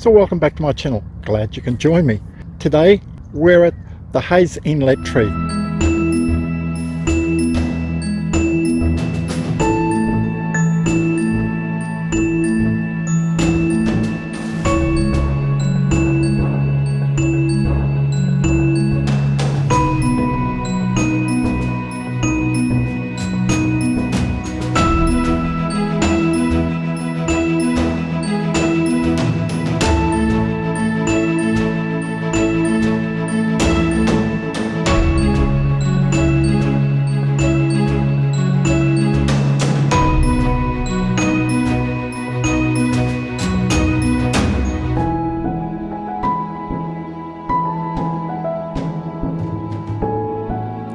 So welcome back to my channel, glad you can join me. Today we're at the Hayes Inlet Tree.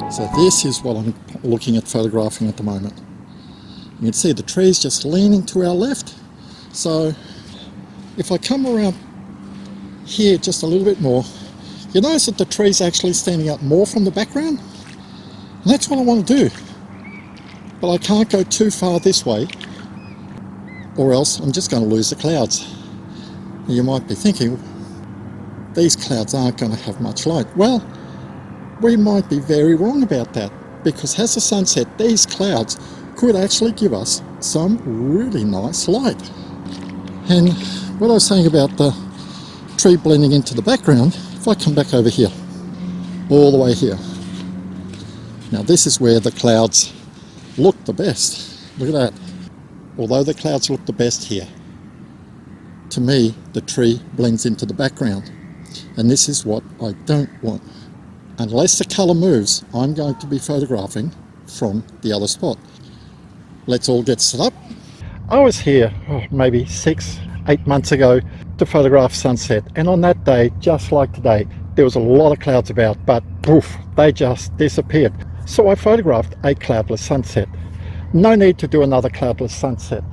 So this is what I'm looking at photographing at the moment. You can see the tree's just leaning to our left. So if I come around here just a little bit more, you notice that the tree's actually standing out more from the background. And that's what I want to do. But I can't go too far this way, or else I'm just going to lose the clouds. You might be thinking, these clouds aren't going to have much light. Well, we might be very wrong about that, because as the sun set, these clouds could actually give us some really nice light. And what I was saying about the tree blending into the background, if I come back over here, all the way here, now this is where the clouds look the best. Look at that. Although the clouds look the best here, to me the tree blends into the background, and this is what I don't want. Unless the colour moves, I'm going to be photographing from the other spot. Let's all get set up. I was here maybe 6-8 months ago to photograph sunset, and on that day, just like today, there was a lot of clouds about, but poof, they just disappeared. So I photographed a cloudless sunset. No need to do another cloudless sunset.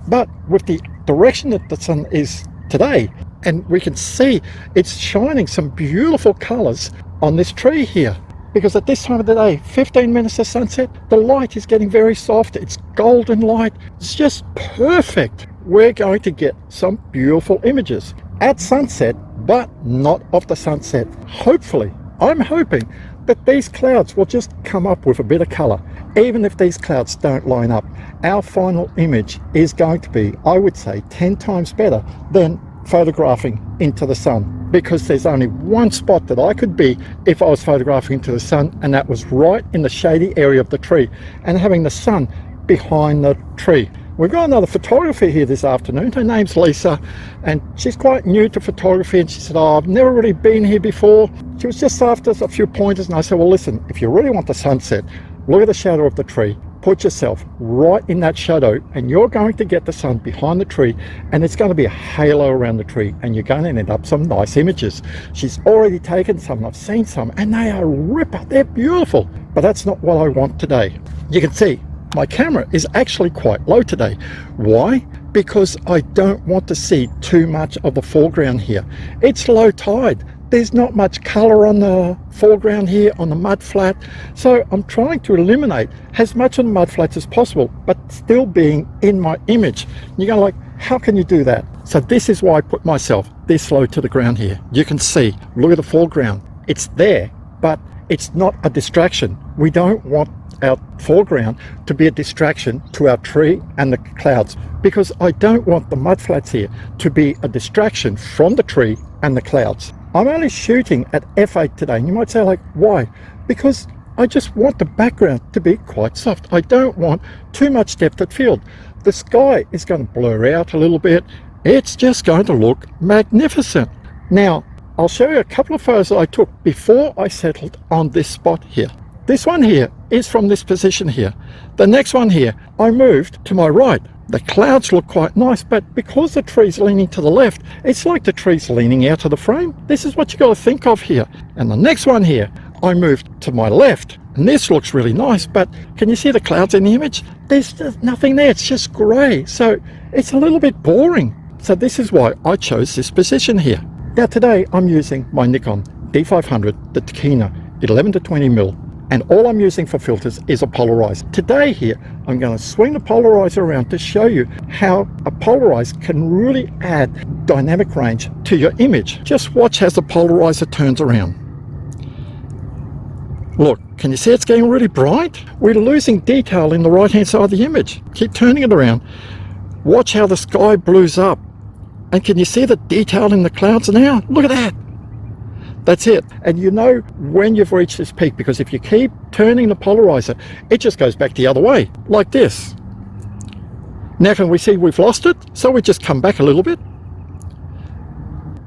But with the direction that the sun is today, and we can see it's shining some beautiful colours on this tree here, because at this time of the day, 15 minutes to sunset, the light is getting very soft. It's golden light. It's just perfect. We're going to get some beautiful images at sunset, but not of the sunset. Hopefully, I'm hoping that these clouds will just come up with a bit of color. Even if these clouds don't line up, our final image is going to be, I would say, 10 times better than photographing into the sun, because there's only one spot that I could be if I was photographing into the sun, and that was right in the shady area of the tree and having the sun behind the tree. We've got another photographer here this afternoon. Her name's Lisa, and she's quite new to photography, and she said, oh, I've never really been here before. She was just after a few pointers, and I said, well, listen, if you really want the sunset, look at the shadow of the tree. Put yourself right in that shadow, and you're going to get the sun behind the tree, and it's going to be a halo around the tree, and you're going to end up some nice images. She's already taken some, I've seen some, and they are ripper. They're beautiful, but that's not what I want today. You can see my camera is actually quite low today. Why? Because I don't want to see too much of the foreground here. It's low tide. There's not much color on the foreground here on the mud flat, so I'm trying to eliminate as much of the mud flats as possible, but still being in my image. You go like, how can you do that? So this is why I put myself this low to the ground here. You can see, look at the foreground. It's there, but it's not a distraction. We don't want our foreground to be a distraction to our tree and the clouds, because I don't want the mud flats here to be a distraction from the tree and the clouds. I'm only shooting at f8 today, and you might say like, why? Because I just want the background to be quite soft. I don't want too much depth of field. The sky is going to blur out a little bit. It's just going to look magnificent. Now, I'll show you a couple of photos that I took before I settled on this spot here. This one here is from this position here. The next one here, I moved to my right. The clouds look quite nice, but because the tree's leaning to the left, it's like the tree's leaning out of the frame. This is what you got to think of here. And the next one here, I moved to my left, and this looks really nice, but can you see the clouds in the image? There's nothing there, it's just grey, so it's a little bit boring. So this is why I chose this position here. Now today I'm using my Nikon D500, the Tokina 11-20mm and all I'm using for filters is a polarizer. Today here, I'm going to swing the polarizer around to show you how a polarizer can really add dynamic range to your image. Just watch as the polarizer turns around. Look, can you see it's getting really bright? We're losing detail in the right hand side of the image. Keep turning it around. Watch how the sky blues up. And can you see the detail in the clouds now? Look at that. That's it. And you know when you've reached this peak, because if you keep turning the polarizer, it just goes back the other way, like this. Now can we see we've lost it? So we just come back a little bit.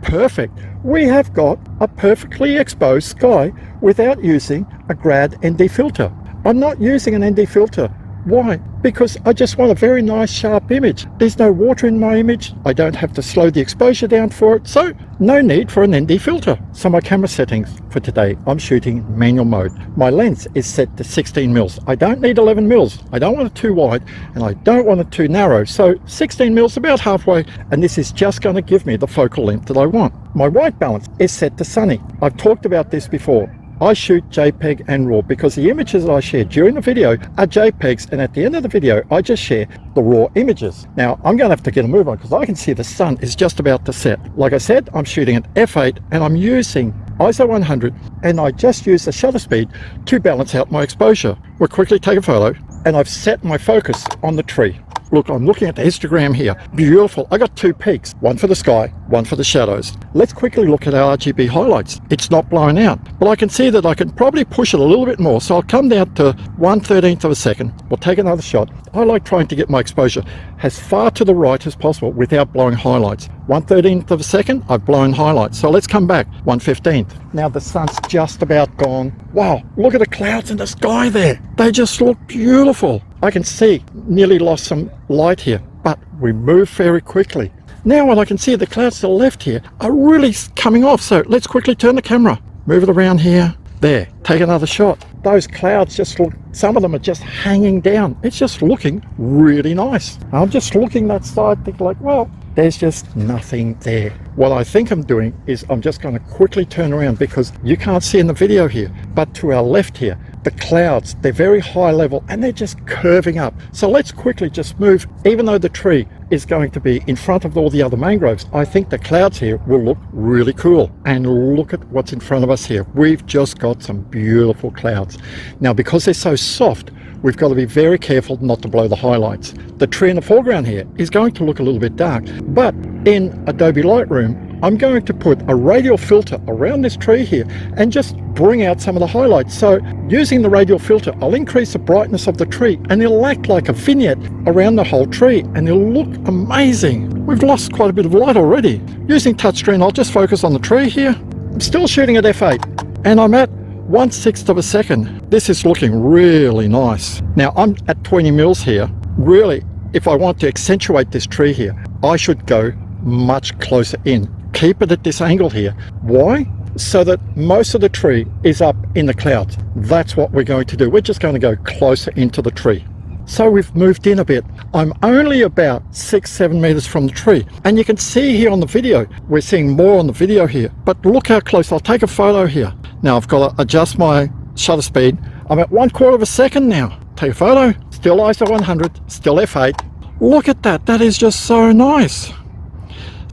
Perfect. We have got a perfectly exposed sky without using a grad ND filter. I'm not using an ND filter. Why? Because I just want a very nice sharp image. There's no water in my image. I don't have to slow the exposure down for it. So no need for an ND filter. So my camera settings for today, I'm shooting manual mode. My lens is set to 16 mils. I don't need 11 mils. I don't want it too wide and I don't want it too narrow. So 16 mils, about halfway. And this is just going to give me the focal length that I want. My white balance is set to sunny. I've talked about this before. I shoot JPEG and RAW because the images I share during the video are JPEGs, and at the end of the video I just share the raw images. Now I'm going to have to get a move on because I can see the sun is just about to set. Like I said, I'm shooting at f8 and I'm using ISO 100 and I just use the shutter speed to balance out my exposure. We'll quickly take a photo and I've set my focus on the tree. Look, I'm looking at the histogram here. Beautiful. I got two peaks, one for the sky, one for the shadows. Let's quickly look at our RGB highlights. It's not blown out, but I can see that I can probably push it a little bit more. So I'll come down to 1/13 of a second. We'll take another shot. I like trying to get my exposure as far to the right as possible without blowing highlights. 1/13 of a second, I've blown highlights. So let's come back, 1/15. Now the sun's just about gone. Wow, look at the clouds in the sky there. They just look beautiful. I can see nearly lost some light here, but we move very quickly. Now what I can see, the clouds to the left here are really coming off. So let's quickly turn the camera, move it around here. There, take another shot. Those clouds just look, some of them are just hanging down. It's just looking really nice. I'm just looking that side, thinking like, well, there's just nothing there. What I think I'm doing is I'm just going to quickly turn around because you can't see in the video here, but to our left here, the clouds, they're very high level and they're just curving up. So let's quickly just move. Even though the tree is going to be in front of all the other mangroves, I think the clouds here will look really cool. And look at what's in front of us here. We've just got some beautiful clouds. Now, because they're so soft, we've got to be very careful not to blow the highlights. The tree in the foreground here is going to look a little bit dark, but in Adobe Lightroom, I'm going to put a radial filter around this tree here and just bring out some of the highlights. So using the radial filter, I'll increase the brightness of the tree and it'll act like a vignette around the whole tree and it'll look amazing. We've lost quite a bit of light already. Using touchscreen, I'll just focus on the tree here. I'm still shooting at f8 and I'm at 1/6 of a second. This is looking really nice. Now I'm at 20 mils here. Really, if I want to accentuate this tree here, I should go much closer in. Keep it at this angle here. Why? So that most of the tree is up in the clouds. That's what we're going to do. We're just going to go closer into the tree. So we've moved in a bit. I'm only about 6-7 meters from the tree. And you can see here on the video, we're seeing more on the video here, but look how close. I'll take a photo here. Now I've got to adjust my shutter speed. I'm at 1/4 of a second now. Take a photo, still ISO 100, still f8. Look at that, that is just so nice.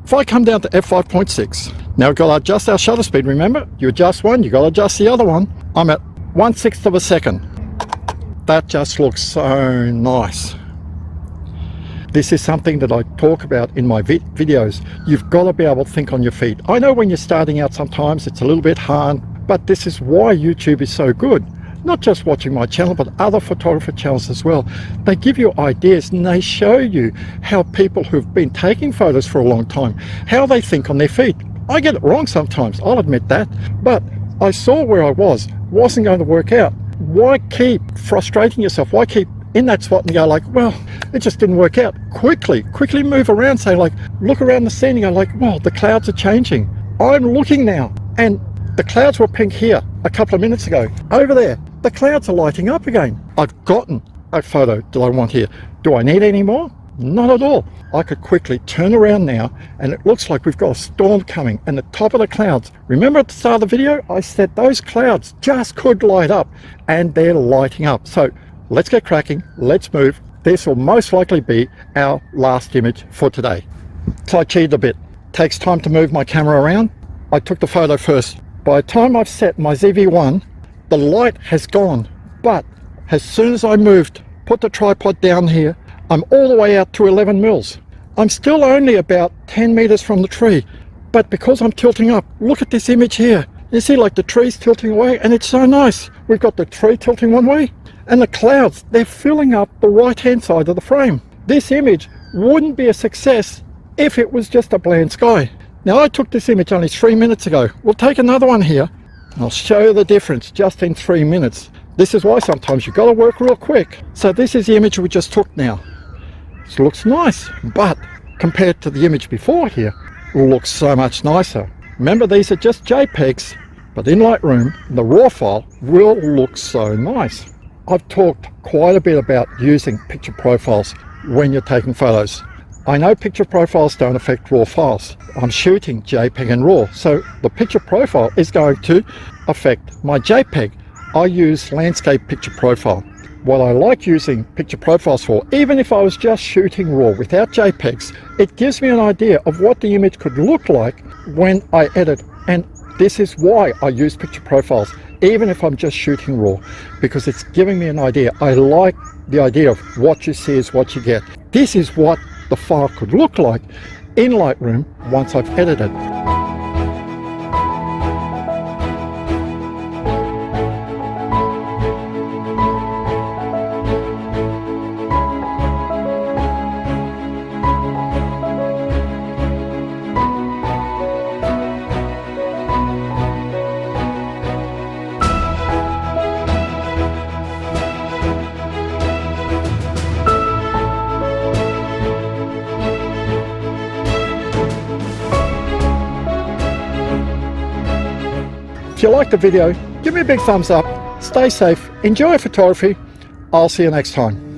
If I come down to f5.6, now we've got to adjust our shutter speed. Remember, you adjust one, you got to adjust the other one. I'm at 1/6 of a second. That just looks so nice. This is something that I talk about in my videos. You've got to be able to think on your feet. I know when you're starting out sometimes it's a little bit hard, but this is why YouTube is so good. Not just watching my channel, but other photographer channels as well. They give you ideas and they show you how people who've been taking photos for a long time, how they think on their feet. I get it wrong sometimes, I'll admit that, but I saw where I wasn't going to work out. Why keep frustrating yourself? Why keep in that spot and go like, well, it just didn't work out? Quickly move around, say like, look around the scene and go like, well, the clouds are changing. I'm looking now and the clouds were pink here a couple of minutes ago. Over there, the clouds are lighting up again. I've gotten a photo that I want here. Do I need any more? Not at all. I could quickly turn around now and it looks like we've got a storm coming, and the top of the clouds, remember at the start of the video I said those clouds just could light up, and they're lighting up. So let's get cracking, let's move. This will most likely be our last image for today. So I cheated a bit. Takes time to move my camera around. I took the photo first. By the time I've set my ZV-1, the light has gone, but as soon as I moved, put the tripod down here, I'm all the way out to 11 mils. I'm still only about 10 meters from the tree, but because I'm tilting up, look at this image here. You see, like, the tree's tilting away, and it's so nice. We've got the tree tilting one way, and the clouds, they're filling up the right-hand side of the frame. This image wouldn't be a success if it was just a bland sky. Now, I took this image only 3 minutes ago. We'll take another one here. I'll show you the difference just in 3 minutes. This is why sometimes you've got to work real quick. So this is the image we just took now. It looks nice, but compared to the image before here, it looks so much nicer. Remember, these are just JPEGs, but in Lightroom, the raw file will look so nice. I've talked quite a bit about using picture profiles when you're taking photos. I know picture profiles don't affect raw files. I'm shooting JPEG and RAW, so the picture profile is going to affect my JPEG. I use landscape picture profile. What I like using picture profiles for, even if I was just shooting RAW without JPEGs, it gives me an idea of what the image could look like when I edit. And this is why I use picture profiles, even if I'm just shooting RAW, because it's giving me an idea. I like the idea of what you see is what you get. This is what the file could look like in Lightroom once I've edited. If you liked the video, give me a big thumbs up, stay safe, enjoy photography. I'll see you next time.